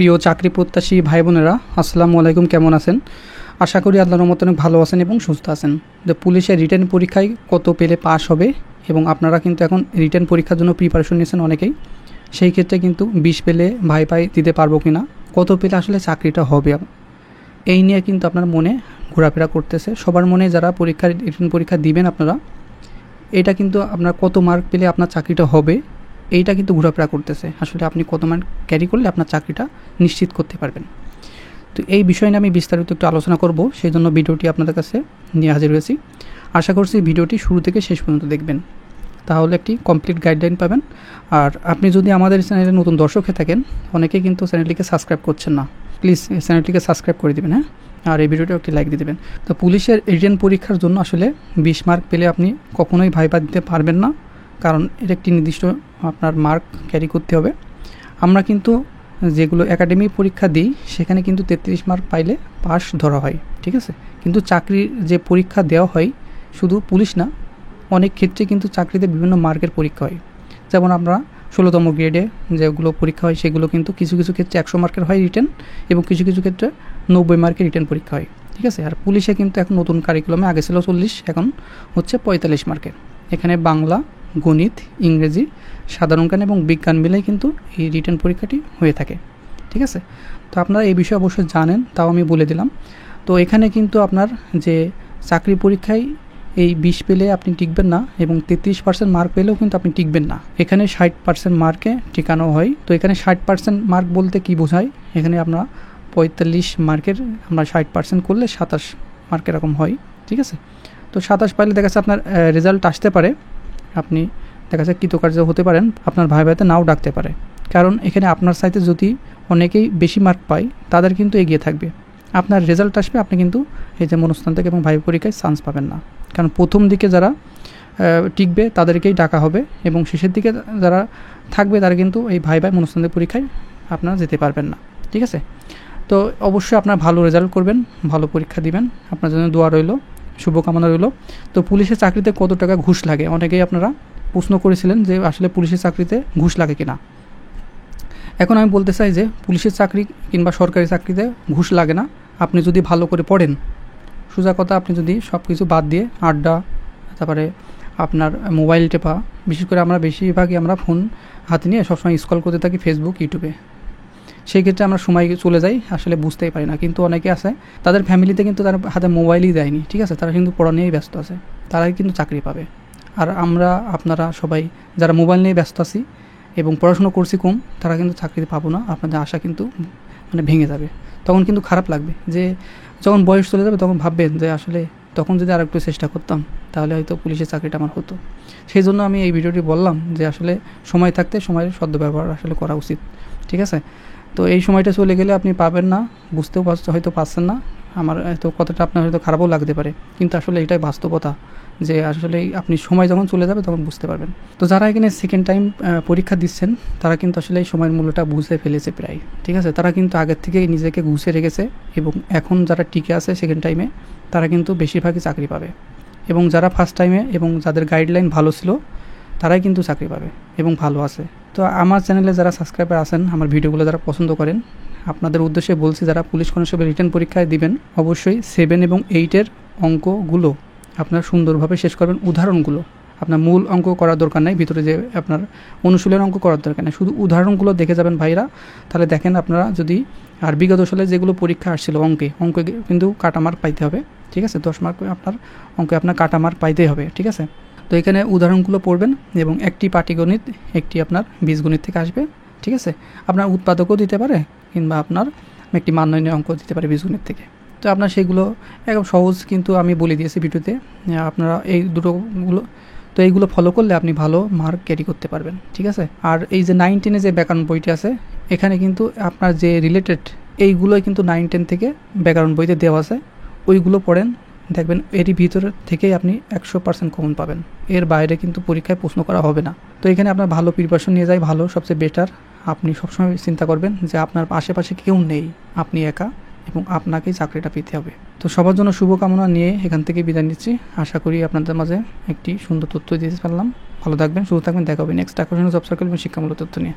প্রিয় চাকরি প্রত্যাশী ভাই বোনেরা, আসসালামু আলাইকুম। কেমন আছেন? আশা করি আল্লাহর রহমতে অনেক ভালো আছেন এবং সুস্থ আছেন। যে পুলিশের রিটেন পরীক্ষায় কত পেলে পাস হবে, এবং আপনারা কিন্তু এখন রিটেন পরীক্ষার জন্য প্রিপারেশন নিয়েছেন অনেকেই। সেই ক্ষেত্রে কিন্তু 20 পেলে ভাই দিতে পারবো কি না, কত পেলে আসলে চাকরিটা হবে, এই নিয়ে কিন্তু আপনার মনে ঘোরাফেরা করতেছে। সবার মনে যারা রিটেন পরীক্ষা দিবেন আপনারা, এটা কিন্তু আপনার কত মার্ক পেলে আপনার চাকরিটা হবে, এইটা কিন্তু ঘোরাফেরা করতেছে। আসলে আপনি কত মার্ক ক্যারি করলে আপনার চাকরিটা নিশ্চিত করতে পারবেন। তো এই বিষয় নিয়ে আমি বিস্তারিত একটু আলোচনা করব, সেই জন্য ভিডিওটি আপনাদের কাছে নিয়ে হাজির হয়েছি। আশা করছি ভিডিওটি শুরু থেকে শেষ পর্যন্ত দেখবেন, তাহলে একটি কমপ্লিট গাইডলাইন পাবেন। আর আপনি যদি আমাদের চ্যানেলে নতুন দর্শক হয়ে থাকেন, অনেকেই কিন্তু চ্যানেলটিকে সাবস্ক্রাইব করছেন না, প্লিজ চ্যানেলটিকে সাবস্ক্রাইব করে দেবেন, হ্যাঁ। আর এই ভিডিওটা একটি লাইক দিয়ে দেবেন। তো পুলিশের রিটেন পরীক্ষার জন্য আসলে 20 মার্ক পেলে আপনি কখনোই ভাইবা দিতে পারবেন না, কারণ এটা একটি নির্দিষ্ট আপনার মার্ক ক্যারি করতে হবে। আমরা কিন্তু যেগুলো একাডেমি পরীক্ষা দিই, সেখানে কিন্তু 33 মার্ক পাইলে পাস ধরা হয়, ঠিক আছে। কিন্তু চাকরির যে পরীক্ষা দেওয়া হয়, শুধু পুলিশ না, অনেক ক্ষেত্রে কিন্তু চাকরিতে বিভিন্ন মার্কের পরীক্ষা হয়। যেমন আমরা 16তম গ্রেডে যেগুলো পরীক্ষা হয়, সেগুলো কিন্তু কিছু কিছু ক্ষেত্রে 100 মার্কের হয় রিটেন, এবং কিছু কিছু ক্ষেত্রে 90 মার্কের রিটেন পরীক্ষা হয়, ঠিক আছে। আর পুলিশে কিন্তু এখন নতুন কারিকুলামে, আগে ছিল 40, এখন হচ্ছে 45 মার্কের। এখানে বাংলা, গণিত, ইংরেজি, সাধারণ জ্ঞান এবং বিজ্ঞান মিলেই কিন্তু এই রিটেন পরীক্ষাটি হয়ে থাকে, ঠিক আছে। তো আপনারা এই বিষয়ে অবশ্যই জানেন, তাও আমি বলে দিলাম। তো এখানে কিন্তু আপনার যে চাকরি পরীক্ষায় এই 20 পেলে আপনি টিকবেন না, এবং 33% মার্ক পেলেও কিন্তু আপনি টিকবেন না। এখানে 60% মার্কে টিকানো হয়। তো এখানে 60% মার্ক বলতে কি বোঝায়, এখানে আমরা 45 মার্কের আমরা 60% করলে 27 মার্ক এরকম হয়, ঠিক আছে। তো 27 পাইলে দেখা যাচ্ছে আপনার রেজাল্ট আসতে পারে, আপনি দেখা যাচ্ছে কৃতকার্য হতে পারেন, আপনার ভাইতে নাও ডাকতে পারে। কারণ এখানে আপনার সাইতে যদি অনেকেই বেশি মার্ক পায়, তাদের কিন্তু এগিয়ে থাকবে। আপনার রেজাল্ট আসবে, আপনি কিন্তু এই যে মনস্তান থেকে এবং ভাই পরীক্ষায় চান্স পাবেন না। কারণ প্রথম দিকে যারা টিকবে তাদেরকেই ডাকা হবে, এবং শেষের দিকে যারা থাকবে তারা কিন্তু এই ভাই মনস্তান্ত্রিক পরীক্ষায় আপনারা যেতে পারবেন না, ঠিক আছে। তো অবশ্যই আপনার ভালো রেজাল্ট করবেন, ভালো পরীক্ষা দিবেন, আপনার জন্য দোয়া রইল, শুভকামনা রইল। তো পুলিশের চাকরিতে কত টাকা ঘুষ লাগে, অনেকেই আপনারা প্রশ্ন করেছিলেন যে আসলে পুলিশের চাকরিতে ঘুষ লাগে কিনা। এখন আমি বলতে চাই যে পুলিশের চাকরি কিংবা সরকারি চাকরিতে ঘুষ লাগে না, আপনি যদি ভালো করে পড়েন। সোজা কথা, আপনি যদি সব কিছু বাদ দিয়ে আড্ডা, তারপরে আপনার মোবাইল টেপা, বিশেষ করে আমরা বেশিরভাগই আমরা ফোন হাতে নিয়ে সবসময় স্ক্রল করতে থাকি ফেসবুক, ইউটিউবে, সেই ক্ষেত্রে আমরা সময় চলে যাই, আসলে বুঝতেই পারি না। কিন্তু অনেকে আছে তাদের ফ্যামিলিতে কিন্তু তার হাতে মোবাইলই দেয়নি, ঠিক আছে, তারা কিন্তু পড়া নিয়েই ব্যস্ত আছে, তারাই কিন্তু চাকরি পাবে। আর আমরা আপনারা সবাই যারা মোবাইল নিয়ে ব্যস্ত আছি এবং পড়াশুনো করছি কম, তারা কিন্তু চাকরিতে পাবো না, আপনাদের আশা কিন্তু ভেঙে যাবে। তখন কিন্তু খারাপ লাগবে, যে যখন বয়স চলে যাবে তখন ভাববেন যে আসলে তখন যদি আর একটু চেষ্টা করতাম, তাহলে হয়তো পুলিশের চাকরিটা আমার হতো। সেই জন্য আমি এই ভিডিওটি বললাম যে আসলে সময় থাকতে সময়ের সদ্ব্যবহার আসলে করা উচিত, ঠিক আছে। তো এই সময়টা চলে গেলে আপনি পাবেন না, বুঝতেও হয়তো পারছেন না। আমার হয়তো কথাটা আপনার হয়তো খারাপও লাগতে পারে, কিন্তু আসলে এটাই বাস্তবতা, যে আসলে আপনি সময় যখন চলে যাবে তখন বুঝতে পারবেন। তো যারা এখানে সেকেন্ড টাইম পরীক্ষা দিচ্ছেন, তারা কিন্তু আসলে এই সময়ের মূল্যটা বুঝতে ফেলেছে প্রায়, ঠিক আছে। তারা কিন্তু আগের থেকে নিজেকে গুছিয়ে রেখেছে, এবং এখন যারা টিকে আছে সেকেন্ড টাইমে, তারা কিন্তু বেশিরভাগই চাকরি পাবে। এবং যারা ফার্স্ট টাইমে এবং যাদের গাইডলাইন ভালো ছিল, তারাই কিন্তু চাকরি পাবে এবং ভালো আছে। তো আমার চ্যানেলে যারা সাবস্ক্রাইবার আছেন, আমার ভিডিওগুলো যারা পছন্দ করেন, আপনাদের উদ্দেশ্যে বলছি, যারা পুলিশ কনস্টেবল রিটেন পরীক্ষায় দিবেন, অবশ্যই 7 এবং 8-এর অঙ্কগুলো আপনার সুন্দরভাবে শেষ করবেন। উদাহরণগুলো, আপনার মূল অঙ্ক করার দরকার নেই, ভিতরে যে আপনার অনুশীলন অঙ্ক করার দরকার নেই, শুধু উদাহরণগুলো দেখে যাবেন ভাইরা। তাহলে দেখেন আপনারা যদি, আর বিগত সালে যেগুলো পরীক্ষা আসছিল অঙ্কে কিন্তু কাটা মার্ক পাইতে হবে, ঠিক আছে। 10 মার্ক আপনার অঙ্কে আপনার কাটা মার্ক পাইতেই হবে, ঠিক আছে। তো এখানে উদাহরণগুলো পড়বেন, এবং একটি পাটিগণিত, একটি আপনার বীজগণিত থেকে আসবে, ঠিক আছে। আপনার উৎপাদকও দিতে পারে, কিংবা আপনার একটি মান্যনের অঙ্ক দিতে পারে বীজগণিত থেকে। তো আপনার সেগুলো একদম সহজ, কিন্তু আমি বলে দিয়েছি ভিডিওতে, আপনারা এই দুটোগুলো, তো এইগুলো ফলো করলে আপনি ভালো মার্ক ক্যারি করতে পারবেন, ঠিক আছে। আর এই যে 9-10-এ যে ব্যাকরণ বইটি আছে, এখানে কিন্তু আপনার যে রিলেটেড এইগুলোই কিন্তু 9-10 থেকে ব্যাকরণ বইতে দেওয়া আছে, ওইগুলো পড়েন, দেখবেন এরই ভিতর থেকেই আপনি 100% কমন পাবেন। এর বাইরে কিন্তু পরীক্ষায় প্রশ্ন করা হবে না। তো এখানে আপনার ভালো প্রিপারেশন নিয়ে যায়, ভালো, সবচেয়ে বেটার। আপনি সবসময় চিন্তা করবেন যে আপনার আশেপাশে কেউ নেই, আপনি একা, এবং আপনাকেই চাকরিটা পেতে হবে। তো সবার জন্য শুভকামনা নিয়ে এখান থেকে বিদায় নিচ্ছি। আশা করি আপনাদের মাঝে একটি সুন্দর তথ্য দিতে পারলাম। ভালো থাকবেন, সুস্থ থাকবেন, দেখা হবে নেক্সট আকর্ষণীয় জব সার্কেল এবং শিক্ষামূলক তথ্য নিয়ে।